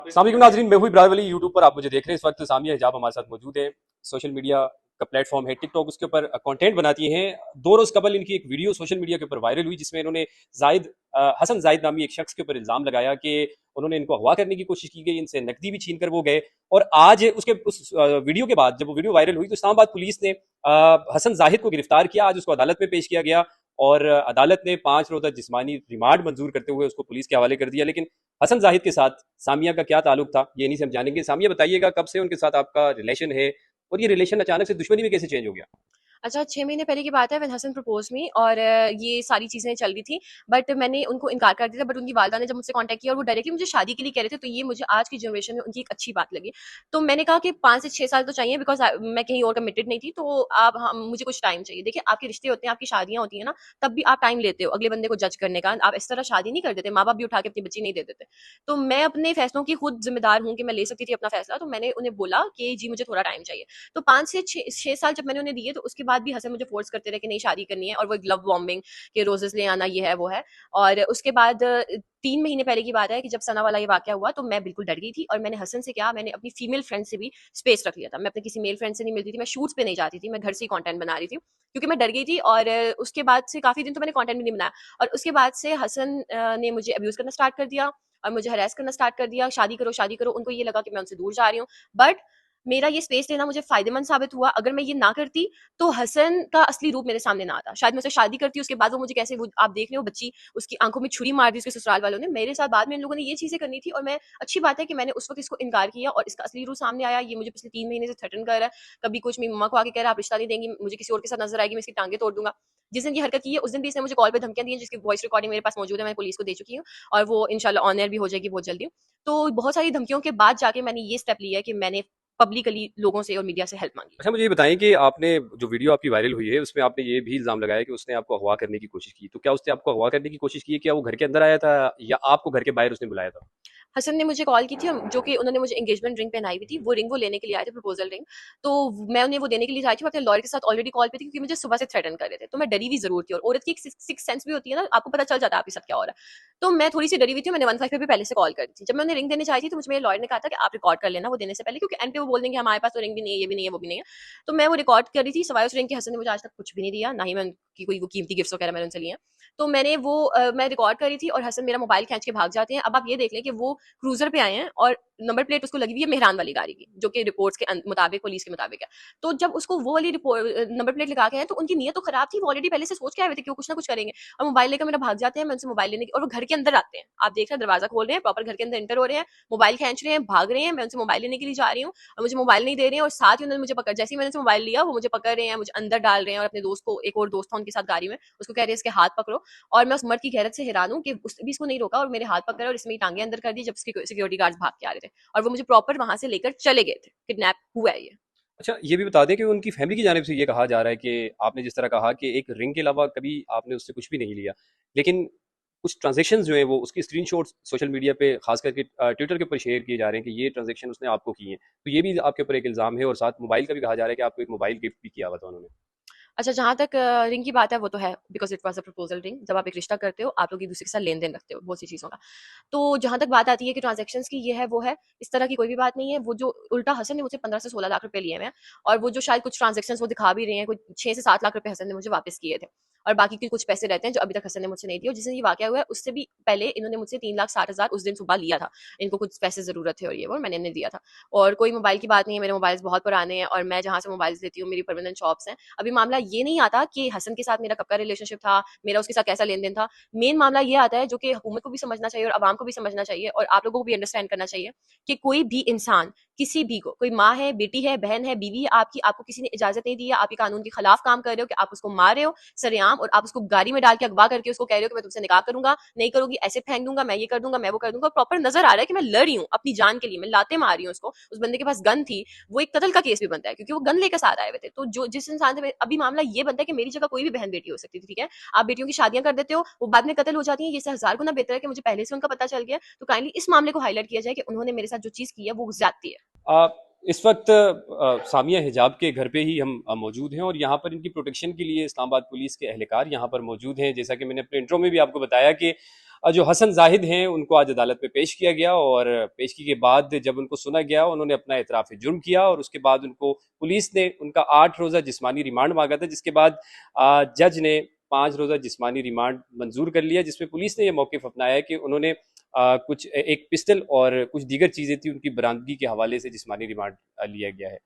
अस्सलाम नाजरीन, मैं हूं इब्राहिम अली। यूट्यूब पर आप मुझे देख रहे हैं। इस वक्त सामिया हिजाब हमारे साथ मौजूद है। सोशल मीडिया का प्लेटफॉर्म है टिकटॉक, उसके ऊपर कंटेंट बनाती हैं। 2 रोज़ कबल इनकी एक वीडियो सोशल मीडिया के ऊपर वायरल हुई, जिसमें इन्होंने हसन जाहिद नामी एक शख्स के ऊपर इल्ज़ाम लगाया कि उन्होंने इनको अगवा करने की कोशिश की गई, इनसे नकदी भी छीन कर वो गए। और आज उसके उस वीडियो के बाद, जब वो वीडियो वायरल हुई, तो इस्लामाबाद पुलिस ने हसन जाहिद को गिरफ्तार किया। आज उसको अदालत में पेश किया गया और अदालत ने 5 रोज़ा जिस्मानी रिमांड मंजूर करते हुए उसको पुलिस के हवाले कर दिया। लेकिन हसन जाहिद के साथ सामिया का क्या ताल्लुक था, ये नहीं से हम जानेंगे। सामिया, बताइएगा कब से उनके साथ आपका रिलेशन है और ये रिलेशन अचानक से दुश्मनी में कैसे चेंज हो गया? अच्छा, 6 महीने पहले की बात है व्हेन हसन प्रपोज़ मी और ये सारी चीज़ें चल रही थी। बट मैंने उनको इनकार कर दिया था। बट उनकी वालिदा ने जब मुझसे कॉन्टैक्ट किया और वो डायरेक्टली मुझे शादी के लिए कह रहे थे, तो ये मुझे आज की जनरेशन में उनकी एक अच्छी बात लगी। तो मैंने कहा कि 5 से 6 साल तो चाहिए, बिकॉज़ मैं कहीं और कमिटेड नहीं थी, तो आप हम मुझे कुछ टाइम चाहिए। देखिए, आपके रिश्ते होते हैं, आपकी शादियाँ होती हैं ना, तब भी आप टाइम लेते हो अगले बंदे को जज करने का। आप इस तरह शादी नहीं कर देते, माँ-बाप भी उठा के अपनी बच्ची नहीं दे देते। तो मैं अपने फैसलों की खुद ज़िम्मेदार हूँ कि मैं ले सकती थी अपना फैसला, तो मैंने उन्हें बोला कि जी मुझे थोड़ा टाइम चाहिए। तो 5 से 6 साल जब मैंने उन्हें दिए, तो उसके बाद भी हसन मुझे फ़ोर्स करते रहे कि नहीं शादी करनी है, और वो एक लव बॉम्बिंग कि रोज़ेज़ ले आना, ये है, वो है। और उसके बाद 3 महीने पहले की बात है कि जब सना वाला ये वाक़या हुआ, तो मैं बिल्कुल डर गई थी और मैंने हसन से क्या, मैंने अपनी फीमेल फ्रेंड से भी स्पेस रख लिया था। मैं अपने किसी मेल फ्रेंड से नहीं मिलती थी, मैं शूट्स पे नहीं जाती थी, मैं घर से ही कंटेंट बना रही थी, क्योंकि मैं डर गई थी। और उसके बाद से काफ़ी दिन तो मैंने कंटेंट भी नहीं बनाया। और उसके बाद से हसन ने मुझे अब्यूज़ करना स्टार्ट कर दिया और मुझे हैरेस करना स्टार्ट कर दिया, शादी करो, शादी करो। उनको ये लगा कि मैं उनसे दूर जा रही हूँ। बट मेरा ये स्पेस लेना मुझे फ़ायदेमंद साबित हुआ। अगर मैं ये ना करती, तो हसन का असली रूप मेरे सामने ना आता। शायद मैं उससे शादी करती, उसके बाद वो मुझे कैसे, वो आप देख रहे हो बच्ची, उसकी आँखों में छुरी मार दी उसके ससुराल वालों ने। मेरे साथ बाद में इन लोगों ने ये चीज़ें करनी थी, और मैं, अच्छी बात है कि मैंने उस वक़्त इसको इनकार किया और इसका असली रूप सामने आया। ये मुझे पिछले 3 महीने से थ्रेटन कर रहा है। कभी कुछ, मेरी मम्मा को आके कह रहा है, आप रिश्ता नहीं देंगी, मुझे किसी और के साथ नज़र आएगी, मैं इसकी टाँगें तोड़ दूँगा। जिस दिन ये हरकत की है, उस दिन भी इसने मुझे कॉल पे धमकियाँ दी हैं, जिसकी वॉइस रिकॉर्डिंग मेरे पास मौजूद है, मैं पुलिस को दे चुकी हूँ और वो इंशाल्लाह ऑन एयर भी हो जाएगी बहुत जल्दी। तो बहुत सारी धमकियों के बाद जाके मैंने ये स्टेप लिया है कि मैंने पब्लिकली लोगों से और मीडिया से हेल्प माँगी है। अच्छा, मुझे ये बताएं कि आपने जो वीडियो आपकी वायरल हुई है, उसमें आपने ये भी इल्ज़ाम लगाया कि उसने आपको अगवा करने की कोशिश की। तो क्या उसने आपको अगवा करने की कोशिश की है? क्या वो घर के अंदर आया था या आपको घर के बाहर उसने बुलाया था? हसन ने मुझे कॉल की थी, जो कि उन्होंने मुझे एंगेजमेंट रिंग पहनाई हुई थी, वो रिंग वो लेने के लिए आए थे, प्रपोज़ल रिंग। तो मैं उन्हें वो देने के लिए आई थी, मैं अपने लॉयर के साथ ऑलरेडी कॉल पे थी, क्योंकि मुझे सुबह से थ्रेटन कर रहे थे। तो मैं डरी हुई ज़रूर थी, और औरत की एक सिक्स्थ सेंस भी होती है ना, आपको पता चल जाता है आपके साथ क्या हो रहा है। तो मैं थोड़ी-सी डरी हुई थी, मैंने 15 पे भी पहले से कॉल कर दी थी। जब मैं उन्हें रिंग देने आई थी, तो मुझे मेरे लॉयर ने कहा था कि आप रिकॉर्ड कर लेना वो देने से पहले, क्योंकि एंड पे वो बोल देंगे हमारे पास तो रिंग भी नहीं है, ये भी नहीं है, वो भी नहीं है। तो मैं वो रिकॉर्ड कर रही थी, सिवाय उस रिंग के हसन ने मुझे आज तक कुछ भी नहीं दिया, ना ही मैं उनकी कोई वो कीमती गिफ्ट्स वगैरह मैंने उनसे लिए हैं। तो मैंने वो मैं रिकॉर्ड कर रही थी और हसन मेरा मोबाइल खींच के भाग जाते हैं। अब आप ये देख लें कि वो क्रूज़र पे आए हैं और नंबर प्लेट उसको लगी हुई है मेहरान वाली गाड़ी की, जो कि रिपोर्ट्स के मुताबिक, पुलिस के मुताबिक है। तो जब उसको वो वाली नंबर प्लेट लगा के आए, तो उनकी नीयत तो खराब थी, वो ऑलरेडी पहले से सोच के आए हुए थे कि वो कुछ ना कुछ करेंगे। और मोबाइल लेकर मेरा भाग जाते हैं, मैं उनसे मोबाइल लेने की, और वो घर के अंदर आते हैं। आप देख रहे हैं, दरवाजा खोल रहे हैं, प्रॉपर घर के अंदर एंटर हो रहे हैं, मोबाइल खींच रहे हैं, भाग रहे हैं। मैं उनसे मोबाइल लेने के लिए जा रही हूँ और मुझे मोबाइल नहीं दे रहे हैं, और साथ ही उन्होंने मुझे पकड़, जैसे ही मैंने उनसे मोबाइल लिया, वो मुझे पकड़ रहे हैं, मुझे अंदर डाल रहे हैं, और अपने दोस्त को, एक और दोस्त था उनके साथ गाड़ी में, उसको कह रहे हैं इसके हाथ पकड़ो। और मैं उस मर्द की गैरत से हैरान हूँ कि उसने भी इसको नहीं रोका और मेरे हाथ पकड़ा और इसमें टांगे अंदर कर दी, जब सिक्योरिटी गार्ड्स भाग के आ रहे थे। और वो मुझे प्रॉपर वहां से लेकर चले गए थे। किडनैप हुआ है ये। अच्छा, ये भी बता दें कि उनकी फैमिली की जानिब से ये कहा जा रहा है कि आपने जिस तरह कहा कि एक रिंग के अलावा कभी आपने उससे कुछ भी नहीं लिया। लेकिन कुछ ट्रांज़ैक्शंस जो हैं वो उसकी स्क्रीनशॉट्स सोशल मीडिया पे ख़ास करके ट्विटर के ऊपर शेयर किए जा रहे हैं कि ये ट्रांज़ैक्शन उसने आपको की हैं। तो ये भी आपके ऊपर एक इल्ज़ाम है और साथ मोबाइल का भी कहा जा रहा है कि आपको एक मोबाइल गिफ्ट भी किया हुआ था उन्होंने। अच्छा, जहाँ तक रिंग की बात है, वो तो है, because it was a proposal ring. जब आप एक रिश्ता करते हो, आप लोग एक-दूसरे के साथ लेन-देन रखते हो, बहुत सी चीज़ों का। तो जहाँ तक बात आती है कि ट्रांज़ैक्शंस की, ये है, वो है, इस तरह की कोई भी बात नहीं है। वो जो उल्टा हसन ने मुझसे 15 से 16 लाख रुपए लिए हुए हैं, और वो जो शायद कुछ ट्रांज़ैक्शंस वो दिखा भी रहे हैं, कुछ 6 से 7 लाख रुपए हसन ने मुझे वापस किए थे। और बाकी के कुछ पैसे रहते हैं, जो अभी तक हसन ने मुझसे नहीं दिए, और जिस दिन ये वाक़या हुआ है, उससे भी पहले इन्होंने मुझसे 3,60,000 उस दिन सुबह लिया था। इनको कुछ पैसे ज़रूरत थे और ये वो, और मैंने इन्हें दिया था। और कोई मोबाइल की बात नहीं है, मेरे मोबाइल्स बहुत पुराने हैं और मैं जहाँ से मोबाइल्स लेती हूँ, मेरी परमानेंट शॉप्स हैं। अभी मामला ये नहीं आता कि हसन के साथ मेरा कब का रिलेशनशिप था, मेरा उसके साथ कैसा लेन-देन था। मेन मामला ये आता है, जो कि हुकूमत को भी समझना चाहिए और अवाम को भी समझना चाहिए, और आप लोगों को भी अंडरस्टैंड करना चाहिए, कि कोई भी इंसान, किसी भी को, कोई माँ है, बेटी है, बहन है, बीवी है आपकी, आपको किसी ने इजाज़त नहीं दी है, आप ये कानून के खिलाफ काम कर रहे हो कि आप उसको मार रहे हो सरेआम, और आप उसको गाड़ी में डाल के अगवा करके उसको कह रहे हो कि मैं तुमसे निकाह करूँगा, नहीं करोगी, ऐसे फेंक दूँगा, मैं ये कर दूँगा, मैं वो कर दूँगा। प्रॉपर नज़र आ रहा है कि मैं लड़ रही हूँ अपनी जान के लिए, मैं लाते मार रही हूँ उसको। उस बंदे के पास गन थी, वो एक कत्ल का केस भी बनता है, क्योंकि वो गन लेकर साथ आए हुए थे। तो जो जिस इंसान से अभी मामला ये बनता है कि मेरी जगह कोई भी बहन-बेटी हो सकती थी, ठीक है? आप बेटियों की शादियाँ कर देते हो, वो बाद में कत्ल हो जाती हैं, ये इससे हज़ार गुना बेहतर है कि मुझे पहले से उनका पता चल गया। तो काइंडली इस मामले को हाइलाइट किया जाए कि उन्होंने मेरे साथ जो चीज़ की है, वो ज़्यादती है। इस वक्त सामिया हिजाब के घर पे ही हम मौजूद हैं और यहाँ पर इनकी प्रोटेक्शन के लिए इस्लामाबाद पुलिस के एहलकार यहाँ पर मौजूद हैं। जैसा कि मैंने अपने इंट्रो में भी आपको बताया कि जो हसन जाहिद हैं उनको आज अदालत में पेश किया गया और पेशगी के बाद जब उनको सुना गया उन्होंने अपना इतराफ़ जुर्म किया और उसके बाद उनको पुलिस ने उनका 8 रोज़ा जिस्मानी रिमांड मांगा था, जिसके बाद जज ने 5 रोज़ा जिस्मानी रिमांड मंजूर कर लिया, जिसमें पुलिस ने यह मौक़िफ़ अपनाया कि उन्होंने कुछ एक पिस्टल और कुछ दीगर चीज़ें थी उनकी बरामदगी के हवाले से जिस्मानी रिमांड लिया गया है।